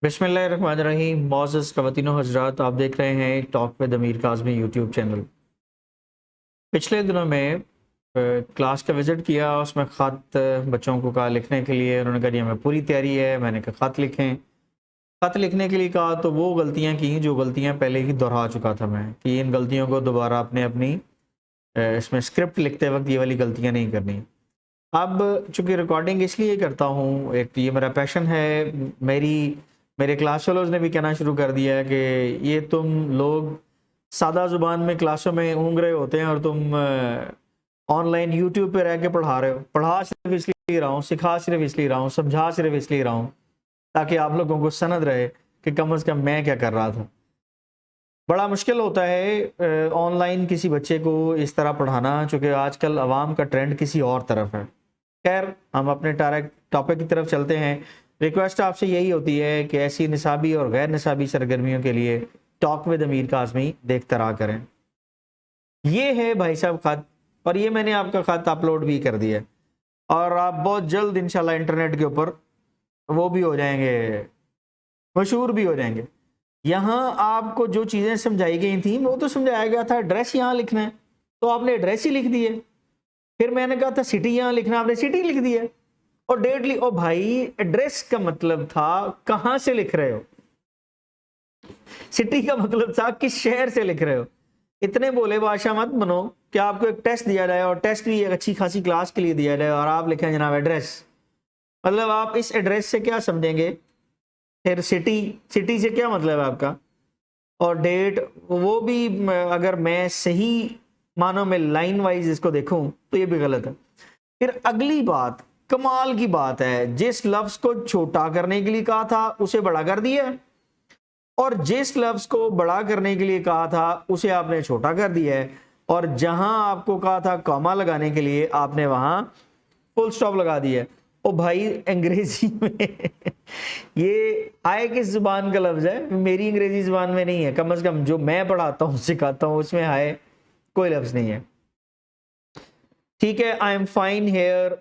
बिस्मिल्लाहिर्रहमानिर्रहीम। मोअज़्ज़ज़ ख़वातीन व हज़रात, आप देख रहे हैं टॉक विद अमीर काज़मी यूट्यूब चैनल। पिछले दिनों में क्लास का विज़िट किया, उसमें ख़त बच्चों को कहा लिखने के लिए। उन्होंने कहा जी हमें पूरी तैयारी है। मैंने कहा ख़त लिखें। ख़त लिखने के लिए कहा तो वो गलतियां की जो गलतियां पहले ही दोहरा चुका था मैं, कि इन गलतियों को दोबारा अपनी इसमें स्क्रिप्ट लिखते वक्त ये वाली गलतियाँ नहीं करनी। अब चूँकि रिकॉर्डिंग इसलिए करता हूँ, एक तो ये मेरा पैशन है, मेरे क्लास फेलोज़ ने भी कहना शुरू कर दिया है कि ये तुम लोग सादा ज़ुबान में क्लासों में ऊँग रहे होते हैं और तुम ऑनलाइन यूट्यूब पे रह के पढ़ा रहे हो। पढ़ा सिर्फ इसलिए रहा हूँ, सिखा सिर्फ इसलिए रहा हूँ, समझा सिर्फ इसलिए रहा हूँ ताकि आप लोगों को सनद रहे कि कम से कम मैं क्या कर रहा था। बड़ा मुश्किल होता है ऑनलाइन किसी बच्चे को इस तरह पढ़ाना, चूँकि आजकल अवाम का ट्रेंड किसी और तरफ है। खैर, हम अपने डायरेक्ट टॉपिक की तरफ चलते हैं। रिक्वेस्ट आपसे यही होती है कि ऐसी निसाबी और गैर निसाबी सरगर्मियों के लिए टॉक विद अमीर काज़मी देखते रहा करें। ये है भाई साहब ख़त, और ये मैंने आपका ख़त अपलोड भी कर दिया है और आप बहुत जल्द इंशाल्लाह इंटरनेट के ऊपर वो भी हो जाएंगे, मशहूर भी हो जाएंगे। यहाँ आपको जो चीज़ें समझाई गई थी वो तो समझाया गया था, एड्रेस यहाँ लिखना है तो आपने एड्रेस ही लिख दिए। फिर मैंने कहा था सिटी यहाँ लिखना, आपने सिटी लिख दिया। और डेट लिख, ओ भाई एड्रेस का मतलब था कहां से लिख रहे हो, सिटी का मतलब था किस शहर से लिख रहे हो। इतने बोले बादशाह मत बनो कि आपको एक टेस्ट दिया जाए और टेस्ट भी एक अच्छी खासी क्लास के लिए दिया जाए और आप लिखें जनाब एड्रेस। मतलब आप इस एड्रेस से क्या समझेंगे, फिर सिटी से क्या मतलब है आपका, और डेट वो भी अगर मैं सही मानो में लाइन वाइज इसको देखूं तो ये भी गलत है। फिर अगली बात कमाल की बात है, जिस लफ्ज को छोटा करने के लिए कहा था उसे बड़ा कर दिया, और जिस लफ्ज को बड़ा करने के लिए कहा था उसे आपने छोटा कर दिया है, और जहां आपको कहा था कॉमा लगाने के लिए आपने वहां फुल स्टॉप लगा दिया। ओ भाई अंग्रेजी में ये आए किस जुबान का लफ्ज है, मेरी अंग्रेजी जुबान में नहीं है, कम से कम जो मैं पढ़ाता हूँ सिखाता हूँ उसमें हाय कोई लफ्ज नहीं है। ठीक है, आई एम फाइन हेयर।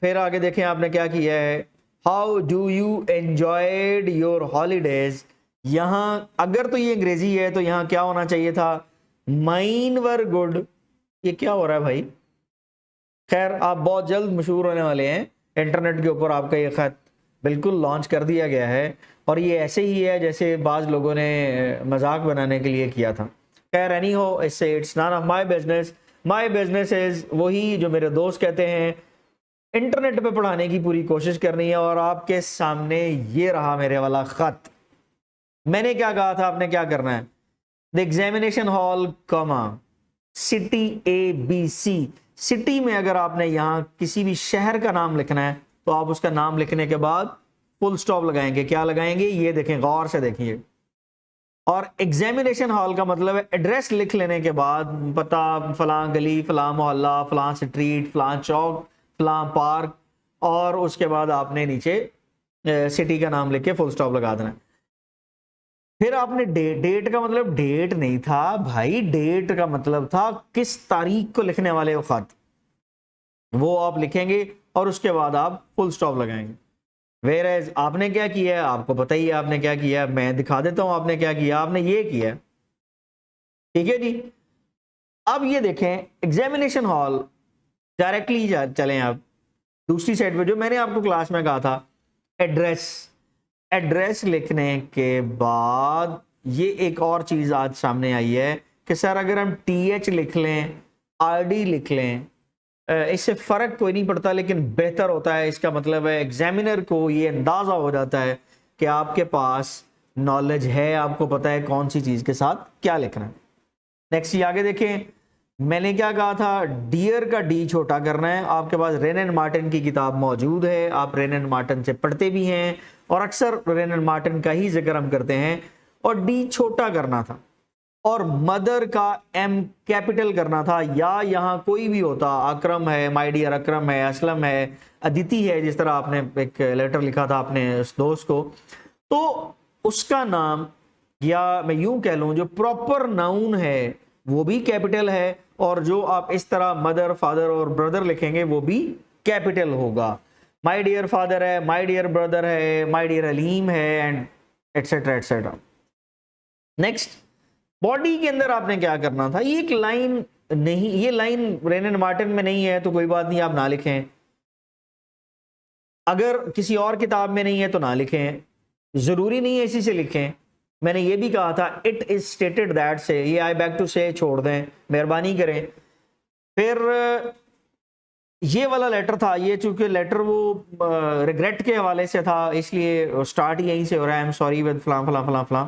फिर आगे देखें आपने क्या किया है, how do you enjoyed your holidays. यहाँ अगर तो ये अंग्रेजी है तो यहाँ क्या होना चाहिए था, माइन वर गुड। ये क्या हो रहा है भाई। खैर, आप बहुत जल्द मशहूर होने वाले हैं, इंटरनेट के ऊपर आपका ये खत बिल्कुल लॉन्च कर दिया गया है, और ये ऐसे ही है जैसे बाज लोगों ने मजाक बनाने के लिए किया था। खैर एनी हो, इससे it's none of my business, my business is वही जो मेरे दोस्त कहते हैं, इंटरनेट पे पढ़ाने की पूरी कोशिश करनी है। और आपके सामने ये रहा मेरे वाला खत। मैंने क्या कहा था, आपने क्या करना है, the examination hall comma city ABC। City में अगर आपने यहाँ किसी भी शहर का नाम लिखना है तो आप उसका नाम लिखने के बाद फुल स्टॉप लगाएंगे। क्या लगाएंगे ये देखें, गौर से देखिए। और एग्जामिनेशन हॉल का मतलब है एड्रेस लिख लेने के बाद पता, फलां गली, फलां मोहल्ला, फलां स्ट्रीट, फलां चौक, फलां पार्क, और उसके बाद आपने नीचे सिटी का नाम लिख के फुल स्टॉप लगा देना। फिर आपने डेट का मतलब डेट नहीं था भाई, डेट का मतलब था किस तारीख को लिखने वाले हो खत, वो आप लिखेंगे और उसके बाद आप फुल स्टॉप लगाएंगे। वेयर आपने क्या किया है आपको पता ही है, आपने क्या किया है, मैं दिखा देता हूं आपने क्या किया। आपने ये किया, ठीक है जी। अब ये देखें एग्जामिनेशन हॉल, डायरेक्टली चलें आप दूसरी साइड पे, जो मैंने आपको क्लास में कहा था एड्रेस। एड्रेस लिखने के बाद ये एक और चीज आज सामने आई है कि सर अगर हम TH लिख लें, RD लिख लें, इससे फर्क कोई नहीं पड़ता लेकिन बेहतर होता है। इसका मतलब है एग्जामिनर को ये अंदाजा हो जाता है कि आपके पास नॉलेज है, आपको पता है कौन सी चीज के साथ क्या लिखना है। नेक्स्ट ये आगे देखें, मैंने क्या कहा था, डियर का D छोटा करना है। आपके पास रेन एंड मार्टिन की किताब मौजूद है, आप रेन एंड मार्टिन से पढ़ते भी हैं और अक्सर रेन एंड मार्टिन का ही जिक्र हम करते हैं। और D छोटा करना था, और मदर का M कैपिटल करना था, या यहाँ कोई भी होता, अकरम है, माय डियर अकरम है, असलम है, अदिति है, जिस तरह आपने एक लेटर लिखा था अपने उस दोस्त को, तो उसका नाम, या मैं यूं कह लूं जो प्रॉपर नाउन है वो भी कैपिटल है, और जो आप इस तरह मदर, फादर और ब्रदर लिखेंगे वो भी कैपिटल होगा। माय डियर फादर है, माय डियर ब्रदर है, माय डियर अलीम है, and etcetera etcetera. Next, body के अंदर आपने क्या करना था, ये एक लाइन नहीं, ये लाइन रेनन मार्टिन में नहीं है तो कोई बात नहीं, आप ना लिखें, अगर किसी और किताब में नहीं है तो ना लिखें, जरूरी नहीं है इसी से लिखें। मैंने ये भी कहा था इट इज स्टेटेड दैट से, ये आई बैक टू से छोड़ दें, मेहरबानी करें। फिर ये वाला लेटर था, ये चूंकि लेटर वो रिग्रेट के हवाले से था इसलिए स्टार्ट यहीं से हो रहा है, आई एम सॉरी विद फलां फलां फलां फलां।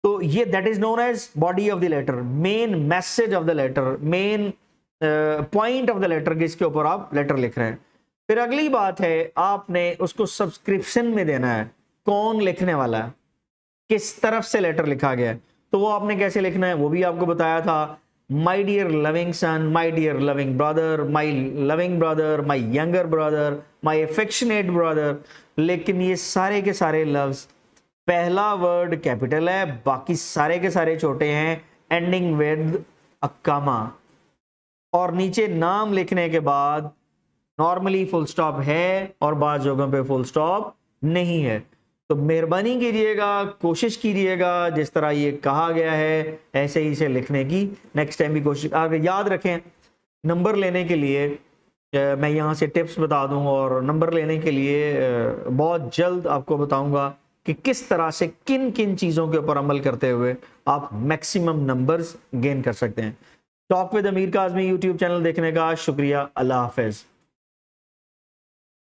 तो ये that is known as body of the letter, main message of the letter, main point of the letter, जिसके ऊपर आप लेटर लिख रहे हैं। फिर अगली बात है, आपने उसको सब्सक्रिप्शन में देना है, कौन लिखने वाला है, किस तरफ से लेटर लिखा गया है, तो वो आपने कैसे लिखना है वो भी आपको बताया था। My dear loving son, my dear loving brother, my loving brother, my younger brother, my affectionate brother. लेकिन ये सारे के सारे लफ्ज, पहला वर्ड कैपिटल है, बाकी सारे के सारे छोटे हैं, एंडिंग विद अ कॉमा, और नीचे नाम लिखने के बाद नॉर्मली फुल स्टॉप है और बाद जगहों पे फुल स्टॉप नहीं है। तो मेहरबानी कीजिएगा, कोशिश कीजिएगा जिस तरह ये कहा गया है ऐसे ही इसे लिखने की नेक्स्ट टाइम भी कोशिश। अगर याद रखें, नंबर लेने के लिए मैं यहाँ से टिप्स बता दूँ, और नंबर लेने के लिए बहुत जल्द आपको बताऊँगा कि किस तरह से किन किन चीज़ों के ऊपर अमल करते हुए आप मैक्सिमम नंबर्स गेन कर सकते हैं। टॉक विद अमीर काज़मी यूट्यूब चैनल देखने का शुक्रिया। अल्लाह हाफिज़।